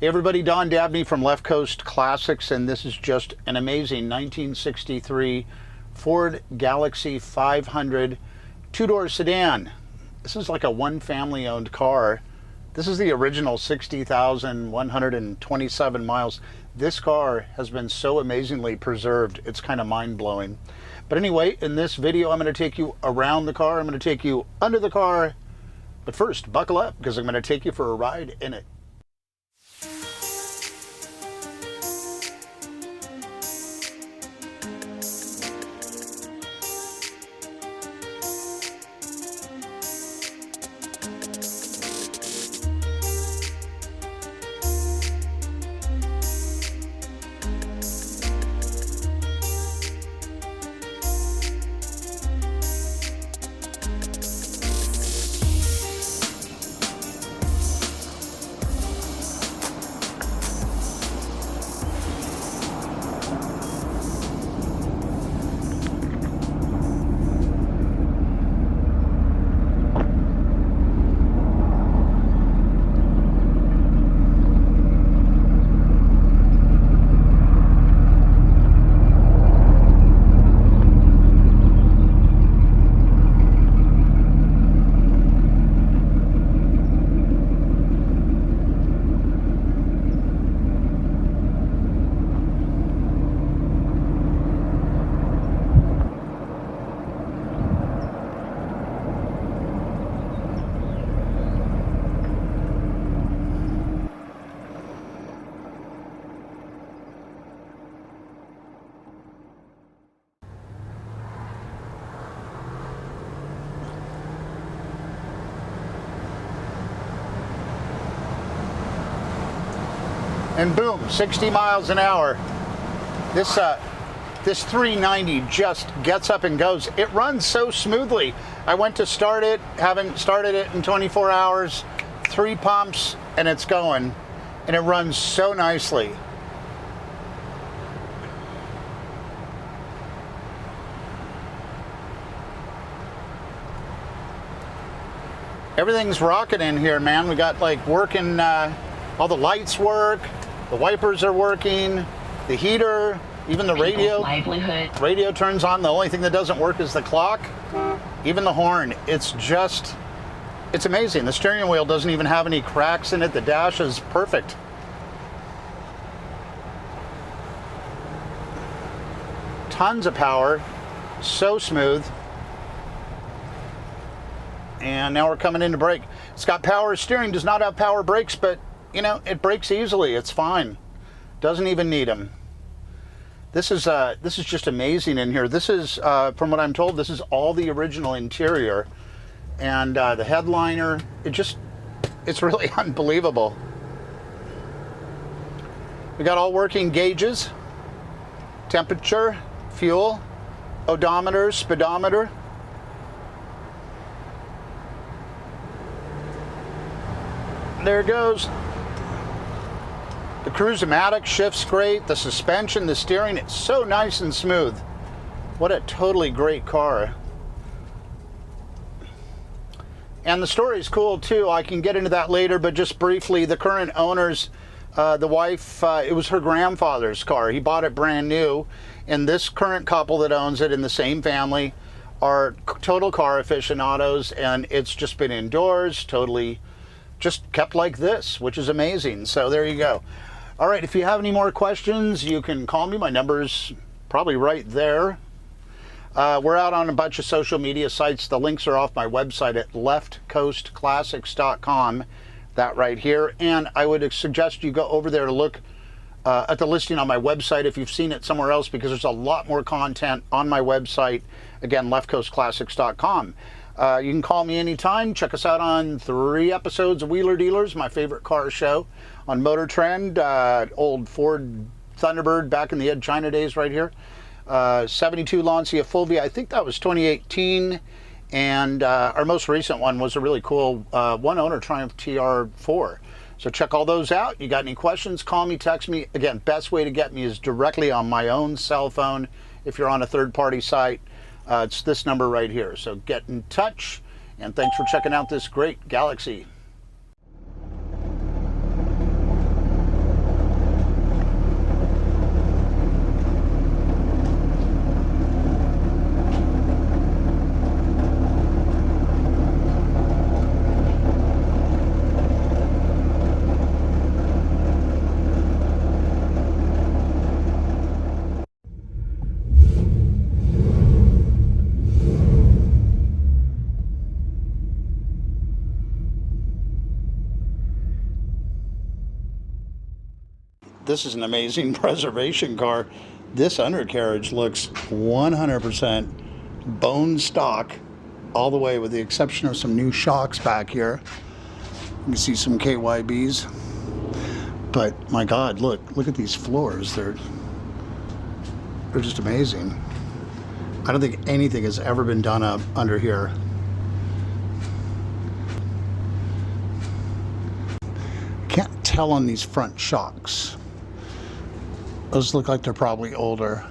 Hey everybody, Don Dabney from Left Coast Classics, and this is just an amazing 1963 Ford Galaxie 500 two-door sedan. This is like a one family owned car. This is the original 60,127 miles. This car has been so amazingly preserved, it's kind of mind-blowing. But anyway, in this video I'm going to take you around the car, I'm going to take you under the car, but first buckle up because I'm going to take you for a ride in it. And boom, 60 miles an hour. This 390 just gets up and goes. It runs so smoothly. I went to start it, haven't started it in 24 hours, 3 pumps, and it's going. And it runs so nicely. Everything's rocking in here, man. We got like working, all the lights work. The wipers are working, the heater, even the radio turns on. The only thing that doesn't work is the clock, even the horn. It's amazing. The steering wheel doesn't even have any cracks in it. The dash is perfect. Tons of power, so smooth. And now we're coming into brake. It's got power steering, does not have power brakes, but you know, it brakes easily. It's fine. Doesn't even need them. This is just amazing in here. This is, from what I'm told, this is all the original interior, and the headliner. It's really unbelievable. We got all working gauges, temperature, fuel, odometer, speedometer. There it goes. The Cruise-O-Matic shifts great. The suspension, the steering, it's so nice and smooth. What a totally great car. And the story's cool too. I can get into that later, but just briefly, the current owners, the wife, it was her grandfather's car. He bought it brand new. And this current couple that owns it in the same family are total car aficionados, and it's just been indoors, totally just kept like this, which is amazing. So there you go. All right, if you have any more questions, you can call me. My number's probably right there. We're out on a bunch of social media sites. The links are off my website at leftcoastclassics.com, that right here. And I would suggest you go over there to look at the listing on my website if you've seen it somewhere else, because there's a lot more content on my website. Again, leftcoastclassics.com. You can call me anytime. Check us out on 3 episodes of Wheeler Dealers, my favorite car show, on Motor Trend, old Ford Thunderbird back in the Ed China days right here. 72 Lancia Fulvia, I think that was 2018. And our most recent one was a really cool one-owner Triumph TR4. So check all those out. You got any questions, call me, text me. Again, best way to get me is directly on my own cell phone. If you're on a third-party site, it's this number right here. So get in touch, and thanks for checking out this great Galaxie. this is an amazing preservation car. This undercarriage looks 100% bone stock all the way, with the exception of some new shocks back here. You can see some KYBs. But my God, look at these floors. They're just amazing. I don't think anything has ever been done up under here. Can't tell on these front shocks. Those look like they're probably older.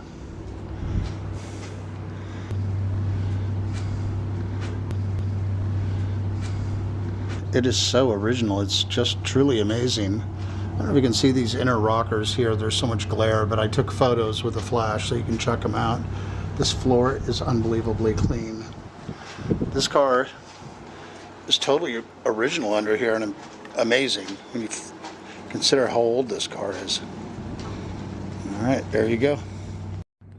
It is so original. It's just truly amazing. I don't know if you can see these inner rockers here. There's so much glare, but I took photos with a flash so you can check them out. This floor is unbelievably clean. This car is totally original under here and amazing when you consider how old this car is. All right, there you go.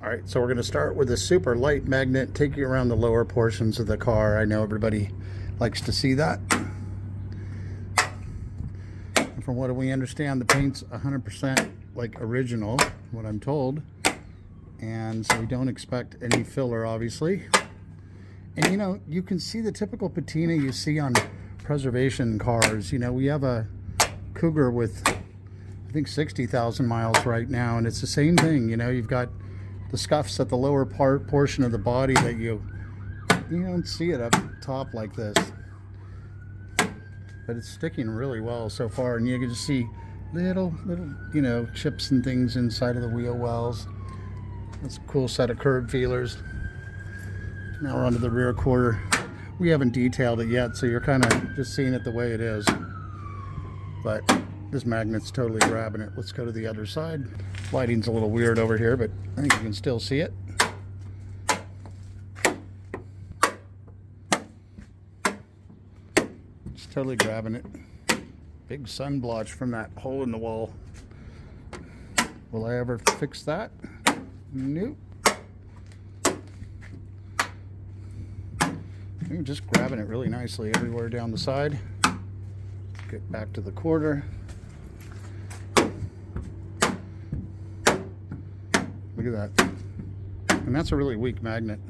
All right, so we're going to start with a super light magnet, take you around the lower portions of the car. I know everybody likes to see that. From what we understand, the paint's 100% like original, what I'm told. And so we don't expect any filler, obviously. And you know, you can see the typical patina you see on preservation cars. You know, we have a Cougar with, I think, 60,000 miles right now, and it's the same thing. You know, you've got the scuffs at the lower portion of the body that you don't see it up top like this. But it's sticking really well so far, and you can just see little, you know, chips and things inside of the wheel wells. That's a cool set of curb feelers. Now we're onto the rear quarter. We haven't detailed it yet, so you're kind of just seeing it the way it is. But this magnet's totally grabbing it. Let's go to the other side. Lighting's a little weird over here, but I think you can still see it. Totally grabbing it. Big sun blotch from that hole in the wall. Will I ever fix that? Nope. I'm just grabbing it really nicely everywhere down the side. Get back to the quarter. Look at that. And that's a really weak magnet.